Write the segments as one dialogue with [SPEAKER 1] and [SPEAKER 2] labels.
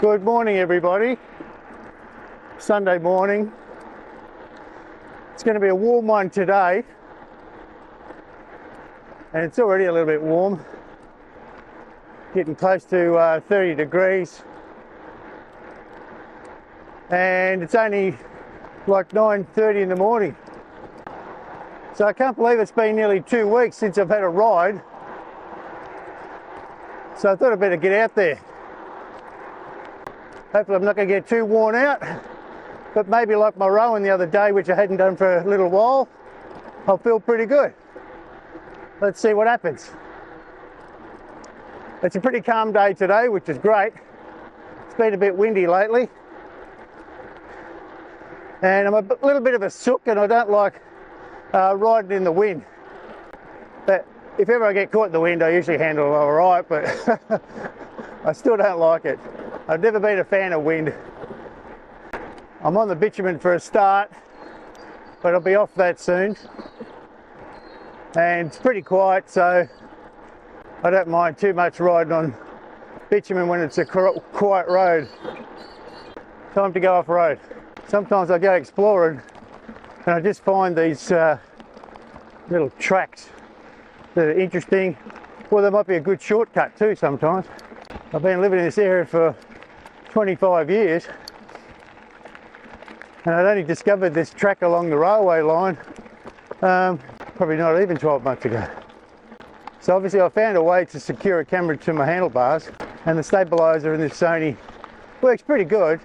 [SPEAKER 1] Good morning, everybody. Sunday morning. It's going to be a warm one today, and it's already a little bit warm, getting close to 30 degrees, and it's only like 9:30 in the morning. So I can't believe it's been nearly 2 weeks since I've had a ride, so I thought I'd better get out there. Hopefully I'm not going to get too worn out, but maybe like my rowing the other day, which I hadn't done for a little while, I'll feel pretty good. Let's see what happens. It's a pretty calm day today, which is great. It's been a bit windy lately, and I'm a little bit of a sook, and I don't like riding in the wind. But if ever I get caught in the wind, I usually handle it all right, but I still don't like it. I've never been a fan of wind. I'm on the bitumen for a start, but I'll be off that soon. And it's pretty quiet, so I don't mind too much riding on bitumen when it's a quiet road. Time to go off road. Sometimes I go exploring and I just find these little tracks that are interesting. Well, there might be a good shortcut too sometimes. I've been living in this area for 25 years, and I'd only discovered this track along the railway line probably not even 12 months ago. So obviously I found a way to secure a camera to my handlebars, and the stabilizer in this Sony works pretty good,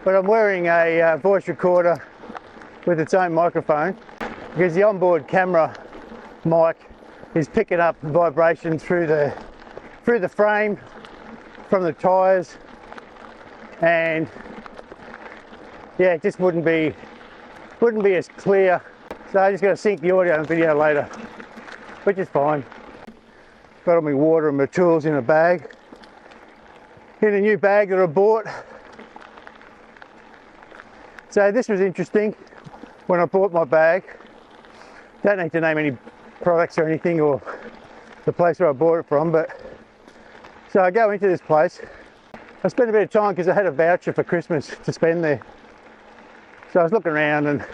[SPEAKER 1] but I'm wearing a voice recorder with its own microphone because the onboard camera mic is picking up vibration through the frame from the tyres, and yeah, it just wouldn't be as clear. So I just got to sync the audio and video later, which is fine. Got all my water and my tools in a bag, in a new bag that I bought. So this was interesting when I bought my bag. Don't need to name any products or anything or the place where I bought it from, but so I go into this place. I spent a bit of time because I had a voucher for Christmas to spend there. So I was looking around, and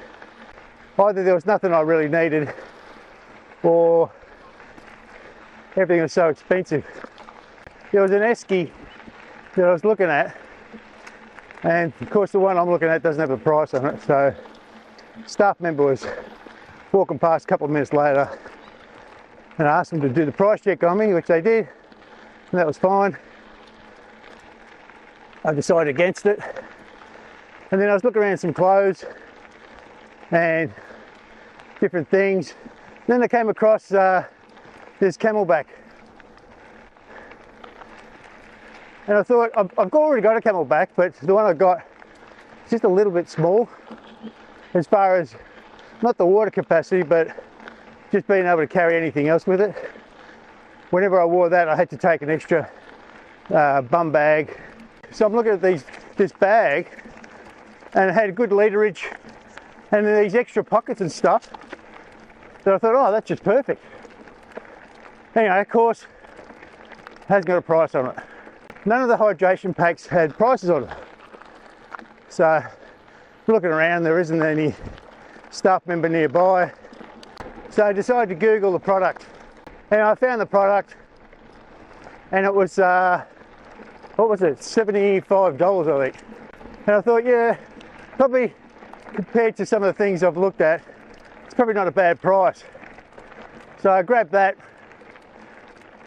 [SPEAKER 1] either there was nothing I really needed, or everything was so expensive. There was an esky that I was looking at, and of course the one I'm looking at doesn't have a price on it. So staff member was walking past a couple of minutes later, and I asked them to do the price check on me, which they did, and that was fine. I decided against it, and then I was looking around some clothes and different things. Then I came across this Camelback, and I thought I've already got a Camelback, but the one I got is just a little bit small as far as not the water capacity, but just being able to carry anything else with it. Whenever I wore that, I had to take an extra bum bag. So I'm looking at this bag, and it had good literage and then these extra pockets and stuff. So I thought, oh, that's just perfect. Anyway, of course, it hasn't got a price on it. None of the hydration packs had prices on it. So looking around, there isn't any staff member nearby. So I decided to Google the product, and I found the product, and it was what was it, $75 I think. And I thought, yeah, probably compared to some of the things I've looked at, it's probably not a bad price. So I grabbed that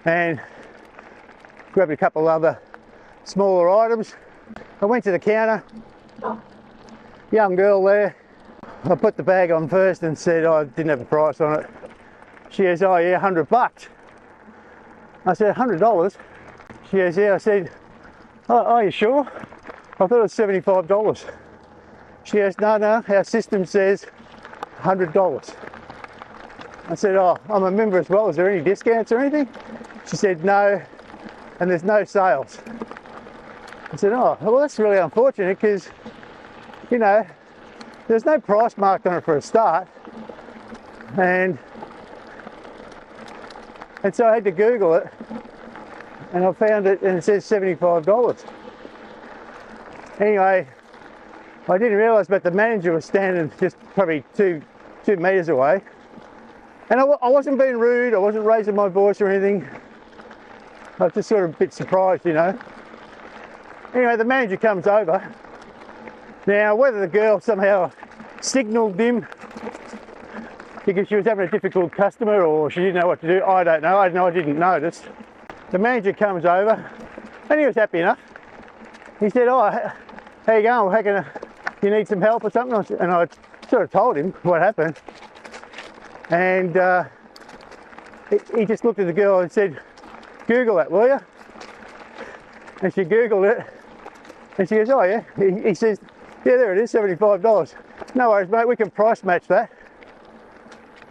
[SPEAKER 1] and grabbed a couple other smaller items. I went to the counter, young girl there. I put the bag on first and said, oh, I didn't have a price on it. She goes, oh yeah, $100. I said, $100? She goes, yeah. I said, oh, are you sure? I thought it was $75. She goes, no, our system says $100. I said, oh, I'm a member as well. Is there any discounts or anything? She said, no, and there's no sales. I said, oh, well, that's really unfortunate because, you know, there's no price marked on it for a start. And so I had to Google it, and I found it, and it says $75. Anyway, I didn't realise, but the manager was standing just probably two metres away. And I wasn't being rude, I wasn't raising my voice or anything. I was just sort of a bit surprised, you know. Anyway, the manager comes over. Now, whether the girl somehow signalled him because she was having a difficult customer or she didn't know what to do, I don't know. I didn't notice. The manager comes over and he was happy enough. He said, "Oh, how you going? How can you need some help or something?" And I sort of told him what happened. And he just looked at the girl and said, "Google that, will you?" And she Googled it. And she goes, "Oh yeah." He says, "Yeah, there it is, $75. No worries, mate, we can price match that."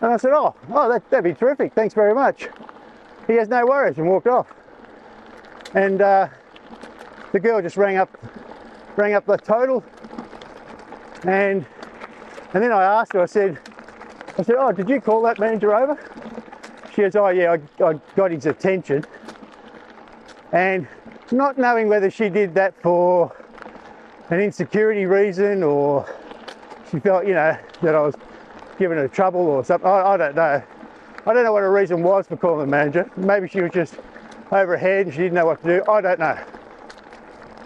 [SPEAKER 1] And I said, oh, that'd be terrific, thanks very much." He has no worries and walked off. And the girl just rang up the total. And then I asked her, I said, "Oh, did you call that manager over?" She goes, "Oh yeah, I got his attention." And not knowing whether she did that for an insecurity reason or she felt, you know, that I was giving her trouble or something, I don't know. I don't know what her reason was for calling the manager. Maybe she was just over her head and she didn't know what to do. I don't know.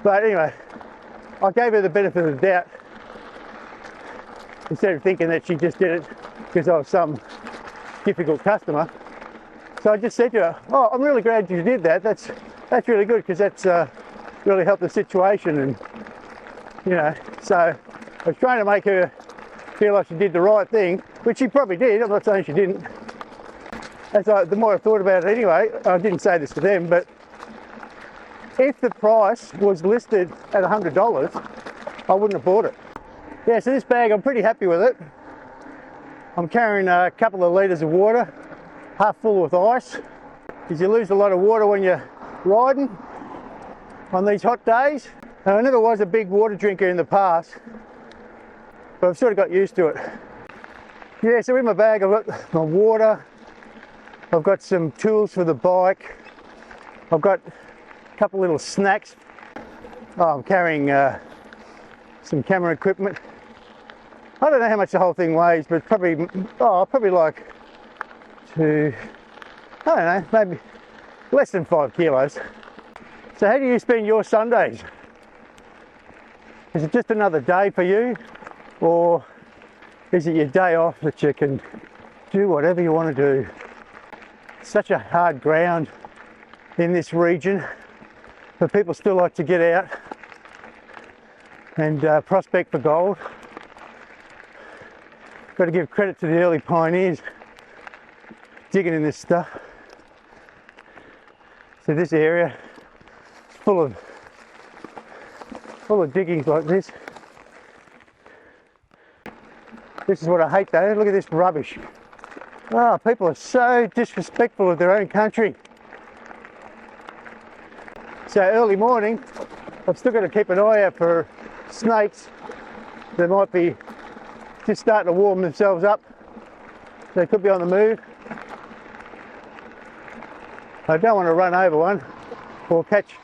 [SPEAKER 1] But anyway, I gave her the benefit of the doubt instead of thinking that she just did it because I was some difficult customer. So I just said to her, "Oh, I'm really glad you did that. That's really good because that's really helped the situation." And you know, so I was trying to make her feel like she did the right thing, which she probably did. I'm not saying she didn't. The more I thought about it anyway, I didn't say this to them, but if the price was listed at $100, I wouldn't have bought it. Yeah, so this bag, I'm pretty happy with it. I'm carrying a couple of litres of water, half full with ice, because you lose a lot of water when you're riding on these hot days. And I never was a big water drinker in the past, but I've sort of got used to it. Yeah, so in my bag I've got my water, I've got some tools for the bike, I've got a couple little snacks. I'm carrying some camera equipment. I don't know how much the whole thing weighs, but probably like I don't know, maybe less than 5 kilos. So how do you spend your Sundays? Is it just another day for you? Or is it your day off that you can do whatever you want to do? Such a hard ground in this region, but people still like to get out and prospect for gold. Got to give credit to the early pioneers digging in this stuff. So this area is full of diggings like this. This is what I hate though, look at this rubbish. Oh, people are so disrespectful of their own country. So early morning, I've still got to keep an eye out for snakes that might be just starting to warm themselves up. They could be on the move. I don't want to run over one or catch,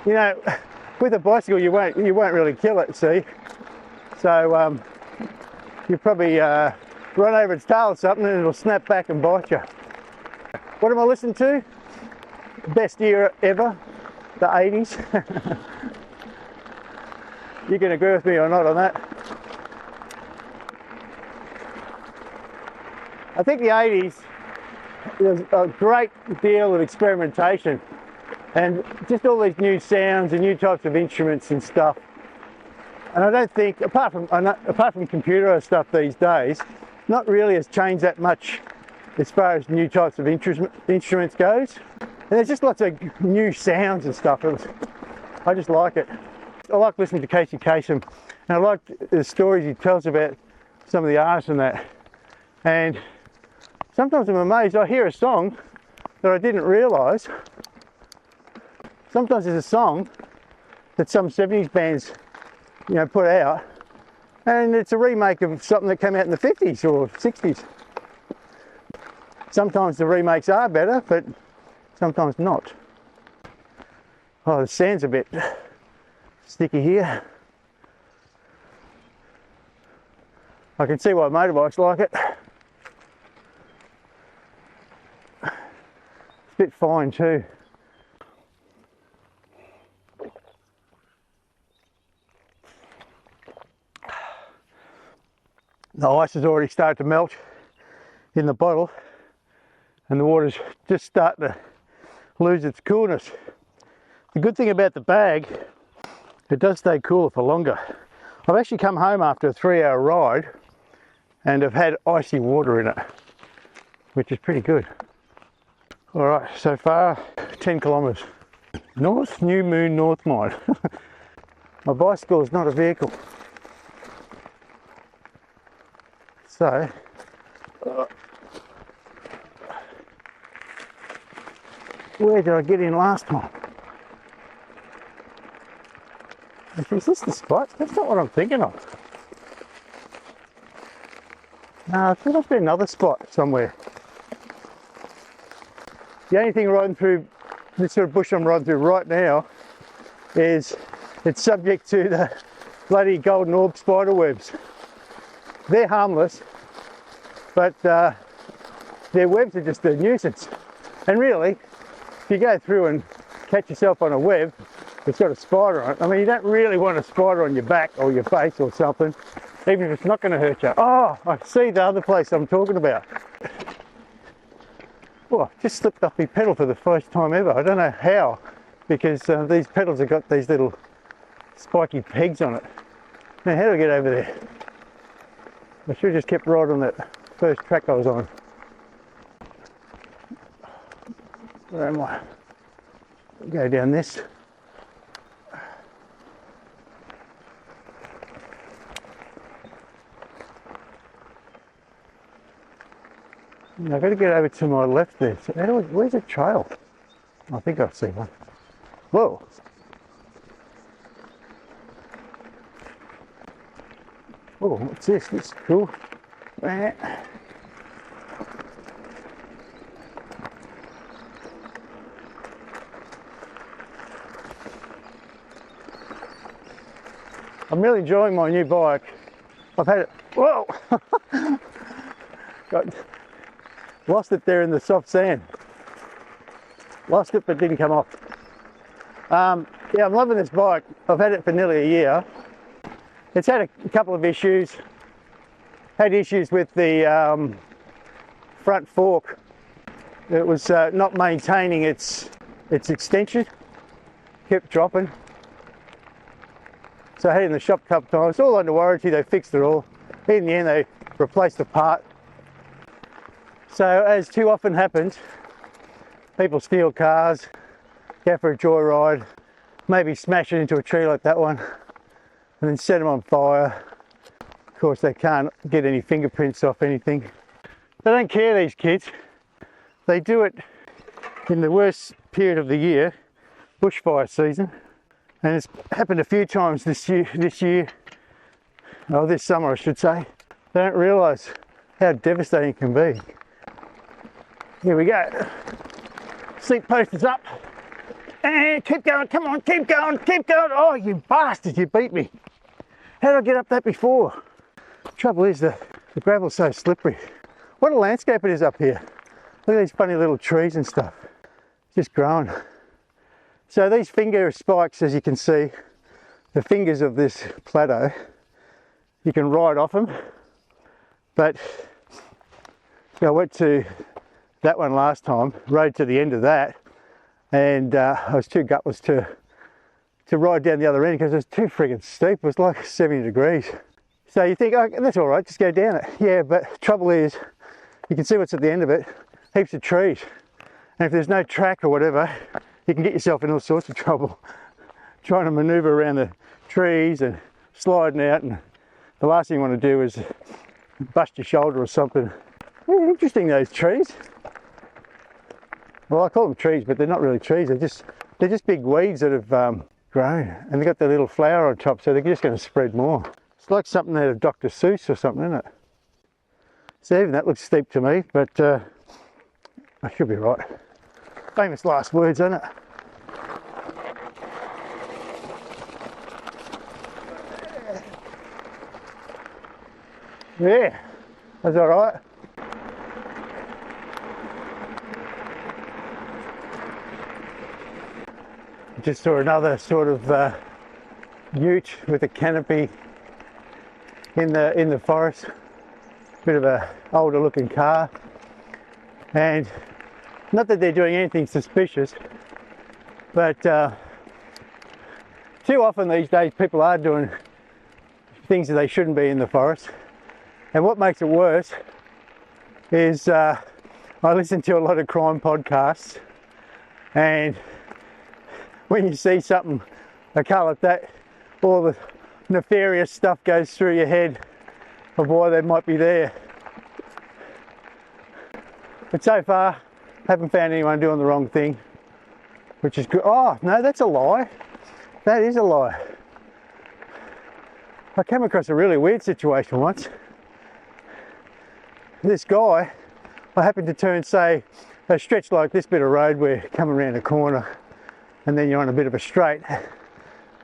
[SPEAKER 1] you know, with a bicycle you won't really kill it, see. So you probably run over its tail or something and it'll snap back and bite you. What am I listening to? Best era ever, the 80s. You can agree with me or not on that. I think the 80s, there was a great deal of experimentation and just all these new sounds and new types of instruments and stuff. And I don't think, apart from computerized stuff these days, not really has changed that much as far as new types of instruments goes. And there's just lots of new sounds and stuff. I just like it. I like listening to Casey Kasem, and I like the stories he tells about some of the artists and that. And sometimes I'm amazed, I hear a song that I didn't realise. Sometimes there's a song that some 70s bands, you know, put out, and it's a remake of something that came out in the 50s or 60s. Sometimes the remakes are better, but sometimes not. Oh, the sand's a bit sticky here. I can see why motorbikes like it. It's a bit fine too. The ice has already started to melt in the bottle and the water's just starting to lose its coolness. The good thing about the bag, it does stay cooler for longer. I've actually come home after a 3-hour ride and have had icy water in it, which is pretty good. All right, so far 10 kilometres. North, New Moon, North Mine. My bicycle is not a vehicle. So, where did I get in last time? Is this the spot? That's not what I'm thinking of. No, there must be another spot somewhere. The only thing riding through this sort of bush I'm riding through right now is it's subject to the bloody golden orb spider webs. They're harmless, but their webs are just a nuisance. And really, if you go through and catch yourself on a web that's got a spider on it, I mean, you don't really want a spider on your back or your face or something, even if it's not going to hurt you. Oh, I see the other place I'm talking about. Oh, I just slipped off my pedal for the first time ever. I don't know how, because these pedals have got these little spiky pegs on it. Now, how do I get over there? I should have just kept right on that first track I was on. Where am I? Go down this. I've got to get over to my left there. So where's the trail? I think I've seen one. Whoa! Oh, what's this? This is cool. I'm really enjoying my new bike. I've had it. Whoa! Lost it there in the soft sand. Lost it, but didn't come off. Yeah, I'm loving this bike. I've had it for nearly a year. It's had a couple of issues. Had issues with the front fork. It was not maintaining its extension. Kept dropping. So I had it in the shop a couple of times. All under warranty. They fixed it all. In the end, they replaced the part. So, as too often happens, people steal cars, go for a joyride, maybe smash it into a tree like that one, and then set them on fire. Of course, they can't get any fingerprints off anything. They don't care, these kids. They do it in the worst period of the year, bushfire season, and it's happened a few times this year, or this summer I should say. They don't realise how devastating it can be. Here we go. Seat post is up. And keep going, come on, keep going, keep going. Oh, you bastard, you beat me. How did I get up that before? The trouble is the gravel's so slippery. What a landscape it is up here. Look at these funny little trees and stuff. Just growing. So these finger spikes, as you can see, the fingers of this plateau, you can ride off them. But I went to that one last time, rode to the end of that, and I was too gutless to ride down the other end because it was too friggin' steep. It was like 70 degrees. So you think, oh, that's all right, just go down it. Yeah, but trouble is, you can see what's at the end of it, heaps of trees. And if there's no track or whatever, you can get yourself in all sorts of trouble trying to maneuver around the trees and sliding out, and the last thing you want to do is bust your shoulder or something. Yeah, interesting, those trees. Well, I call them trees, but they're not really trees. They're just big weeds that have grown, and they've got the little flower on top, so they're just going to spread more. It's like something out of Dr. Seuss or something, isn't it? So even that looks steep to me, but I should be right. Famous last words, isn't it? Yeah, that's all right. Just saw another sort of ute with a canopy in the forest. Bit of a older looking car, and not that they're doing anything suspicious, but too often these days people are doing things that they shouldn't be in the forest. And what makes it worse is I listen to a lot of crime podcasts, and when you see something a car like that, all the nefarious stuff goes through your head of why they might be there. But so far, haven't found anyone doing the wrong thing, which is good. Oh, no, that's a lie. That is a lie. I came across a really weird situation once. This guy, I happened to turn, say, a stretch like this bit of road where you're coming around a corner and then you're on a bit of a straight.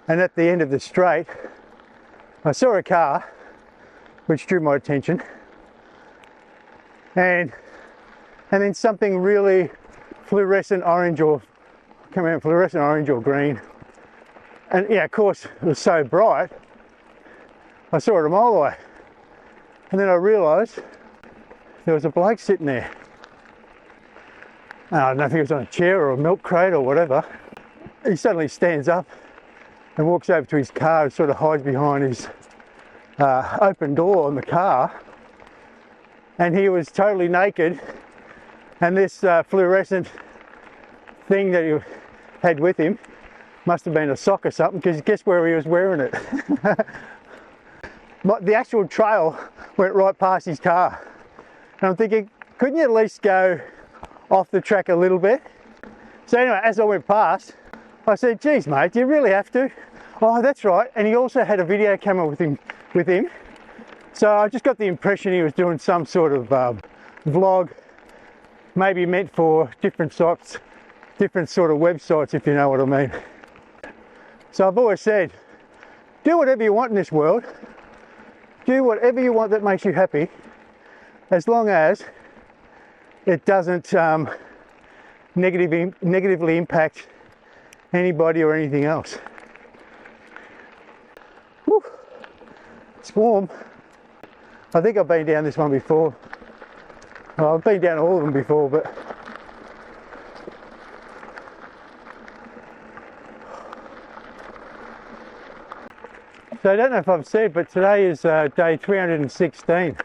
[SPEAKER 1] And at the end of the straight, I saw a car which drew my attention, and then something really fluorescent orange or green. And yeah, of course, it was so bright, I saw it a mile away. And then I realised there was a bloke sitting there. I don't know if he was on a chair or a milk crate or whatever. He suddenly stands up and walks over to his car and sort of hides behind his open door on the car. And he was totally naked, and this fluorescent thing that he had with him must have been a sock or something, because guess where he was wearing it? But the actual trail went right past his car. And I'm thinking, couldn't you at least go off the track a little bit? So anyway, as I went past, I said, geez mate, do you really have to? Oh, that's right. And he also had a video camera with him. So I just got the impression he was doing some sort of vlog, maybe meant for different sort of websites, if you know what I mean. So I've always said, do whatever you want in this world. Do whatever you want that makes you happy, as long as it doesn't negatively impact anybody or anything else. Whew. It's warm. I think I've been down this one before. Well, I've been down all of them before, but so I don't know if I've said, but today is day 316.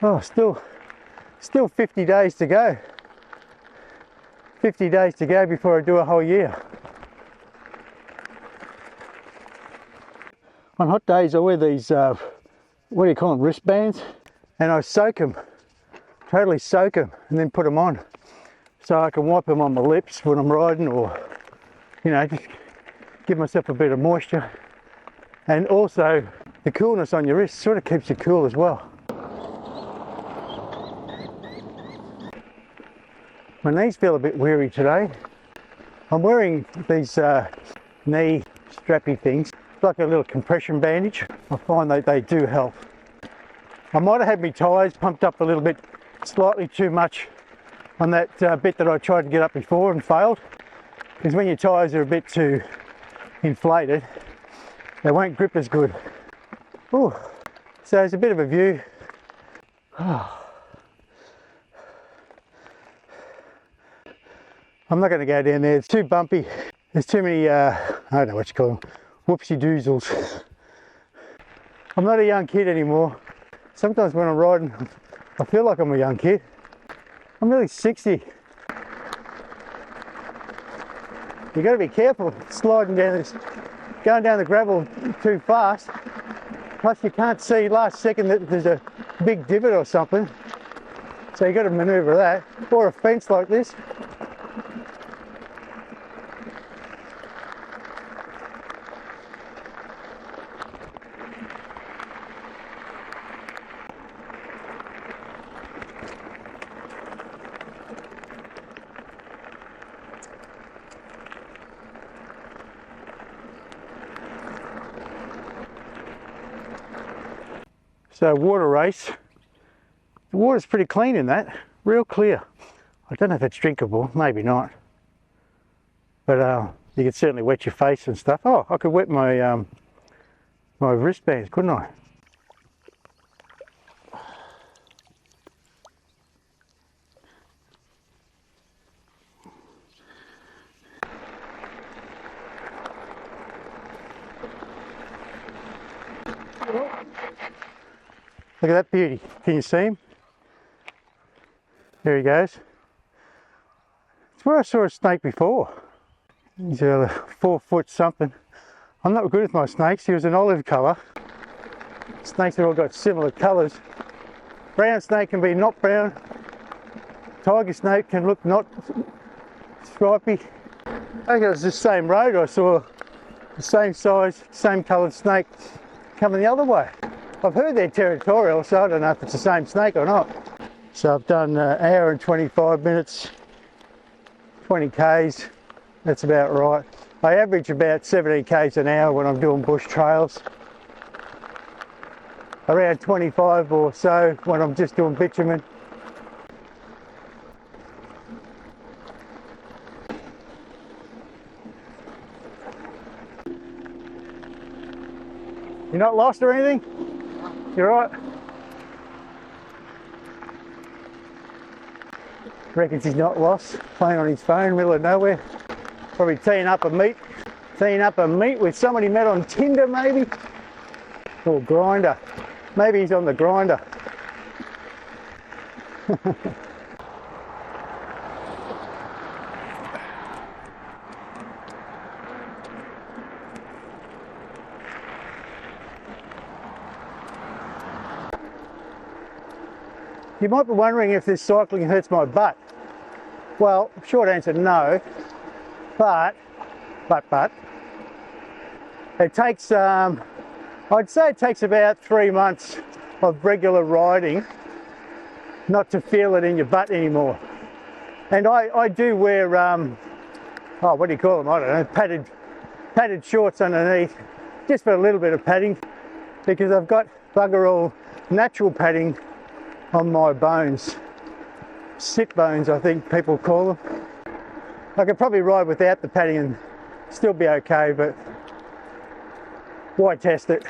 [SPEAKER 1] Oh, still 50 days to go. 50 days to go before I do a whole year. On hot days I wear these, what do you call them, wristbands, and I soak them, totally soak them, and then put them on. So I can wipe them on my lips when I'm riding, or, you know, just give myself a bit of moisture. And also the coolness on your wrist sort of keeps you cool as well. My knees feel a bit weary today. I'm wearing these knee strappy things, like a little compression bandage. I find that they do help. I might have had my tyres pumped up a little bit, slightly too much on that bit that I tried to get up before and failed. Because when your tyres are a bit too inflated, they won't grip as good. Ooh. So it's a bit of a view. I'm not going to go down there, it's too bumpy. There's too many, I don't know what you call them, whoopsie doozles. I'm not a young kid anymore. Sometimes when I'm riding, I feel like I'm a young kid. I'm nearly 60. You got to be careful sliding down this, going down the gravel too fast. Plus you can't see last second that there's a big divot or something. So you got to manoeuvre that, or a fence like this. So water race. The water's pretty clean in that, real clear. I don't know if it's drinkable, maybe not. But you could certainly wet your face and stuff. Oh, I could wet my my wristbands, couldn't I? Look at that beauty. Can you see him? There he goes. It's where I saw a snake before. He's a 4 foot something. I'm not good with my snakes. He was an olive colour. Snakes have all got similar colours. Brown snake can be not brown. Tiger snake can look not stripy. I think it was the same road. I saw the same size, same coloured snake coming the other way. I've heard they're territorial, so I don't know if it's the same snake or not. So I've done an hour and 25 minutes, 20 k's, that's about right. I average about 17 k's an hour when I'm doing bush trails. Around 25 or so when I'm just doing bitumen. You're not lost or anything? You're right? Reckons he's not lost, playing on his phone, middle of nowhere. Probably teeing up a meet with somebody met on Tinder maybe, or Grinder. Maybe he's on the Grinder. You might be wondering if this cycling hurts my butt. Well, short answer, no. But, it takes, I'd say it takes about 3 months of regular riding not to feel it in your butt anymore. And I do wear, what do you call them? I don't know, padded shorts underneath, just for a little bit of padding, because I've got bugger all natural padding on my bones. Sit bones, I think people call them. I could probably ride without the padding and still be okay, but why test it?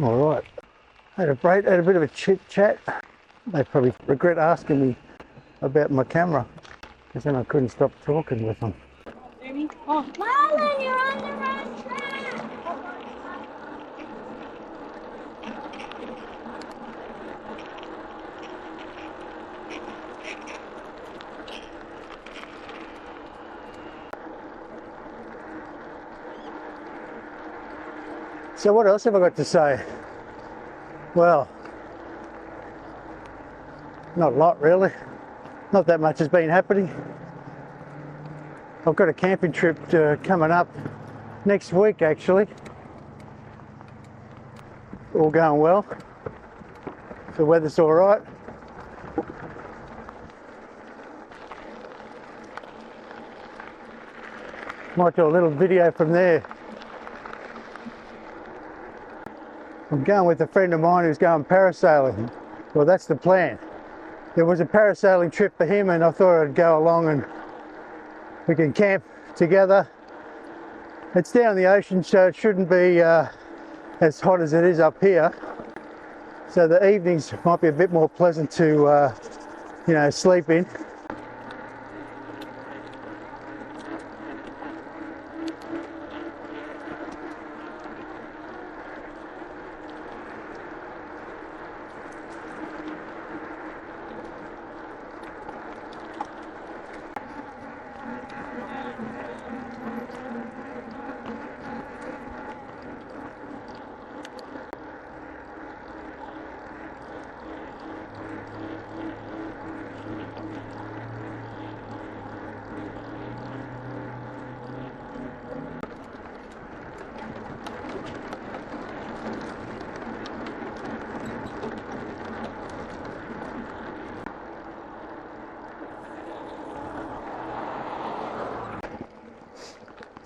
[SPEAKER 1] All right, had a bit of a chit chat. They probably regret asking me about my camera, because then I couldn't stop talking with them.
[SPEAKER 2] Oh, Marlon, you're on the wrong track!
[SPEAKER 1] So what else have I got to say? Well, not a lot really. Not that much has been happening. I've got a camping trip coming up next week actually. All going well. The weather's all right. Might do a little video from there. I'm going with a friend of mine who's going parasailing. Well, that's the plan. There was a parasailing trip for him and I thought I'd go along and we can camp together. It's down the ocean, so it shouldn't be as hot as it is up here. So the evenings might be a bit more pleasant to, you know, sleep in.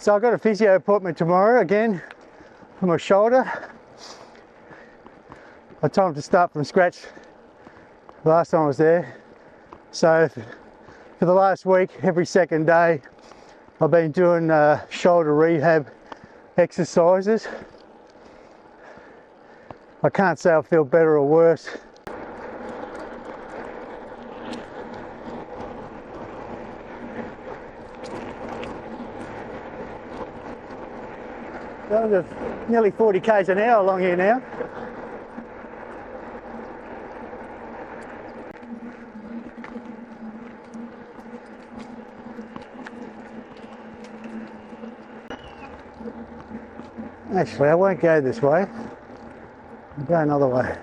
[SPEAKER 1] So I've got a physio appointment tomorrow again for my shoulder. I told him to start from scratch last time I was there. So for the last week, every second day, I've been doing shoulder rehab exercises. I can't say I feel better or worse. So nearly 40 k's an hour along here now. Actually, I won't go this way. I'll go another way.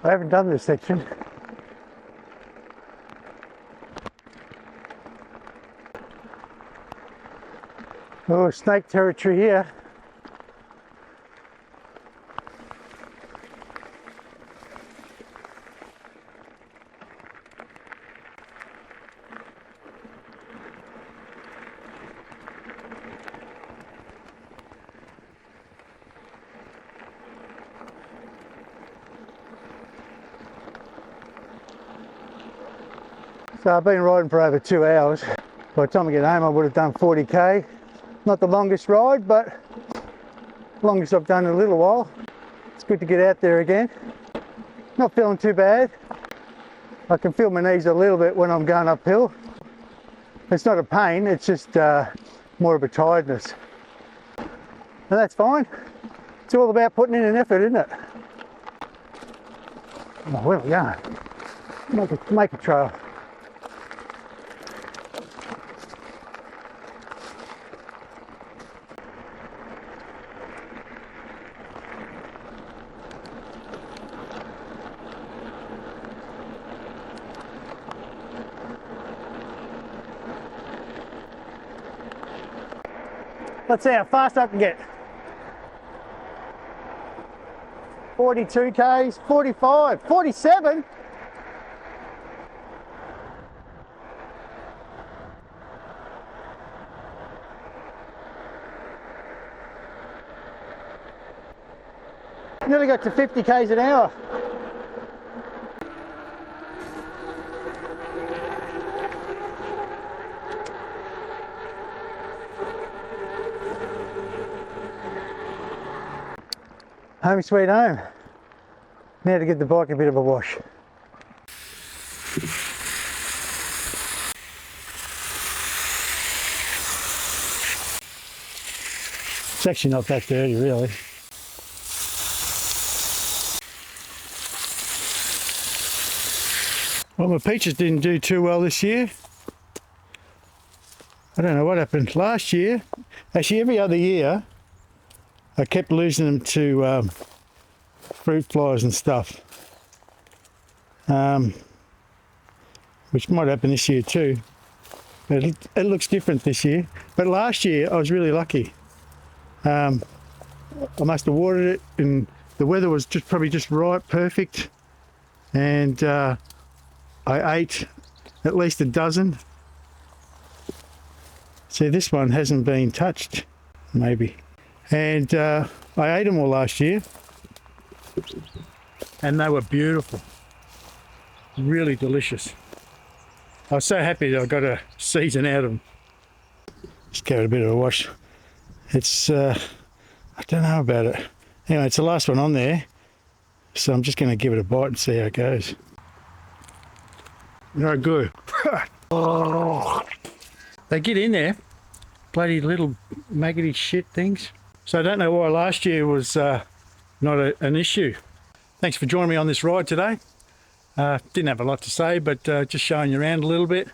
[SPEAKER 1] I haven't done this section. Oh, snake territory here. So I've been riding for over 2 hours. By the time I get home I would have done 40k. Not the longest ride, but longest I've done in a little while. It's good to get out there again. Not feeling too bad. I can feel my knees a little bit when I'm going uphill. It's not a pain, it's just more of a tiredness. And that's fine. It's all about putting in an effort, isn't it? Oh, where are we going? Make a trail. Let's see how fast I can get. 42 k's, 45, 47. Nearly got to 50 k's an hour. Home sweet home. Now to give the bike a bit of a wash. It's actually not that dirty, really. Well, my peaches didn't do too well this year. I don't know what happened. Last year, actually every other year, I kept losing them to fruit flies and stuff, which might happen this year too. But it looks different this year. But last year I was really lucky. I must have watered it and the weather was probably just right, perfect. And I ate at least a dozen. See, this one hasn't been touched, maybe. And I ate them all last year and they were beautiful, really delicious. I was so happy that I got a season out of them. Just gave it a bit of a wash. It's, I don't know about it. Anyway, it's the last one on there, so I'm just going to give it a bite and see how it goes. No good. They get in there, bloody little maggoty shit things. So I don't know why last year was not an issue. Thanks for joining me on this ride today. Didn't have a lot to say, but just showing you around a little bit.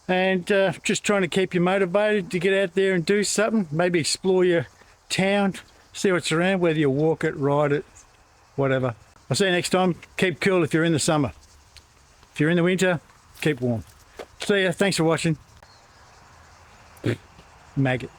[SPEAKER 1] And just trying to keep you motivated to get out there and do something. Maybe explore your town, see what's around, whether you walk it, ride it, whatever. I'll see you next time. Keep cool if you're in the summer. If you're in the winter, keep warm. See ya. Thanks for watching. Maggot.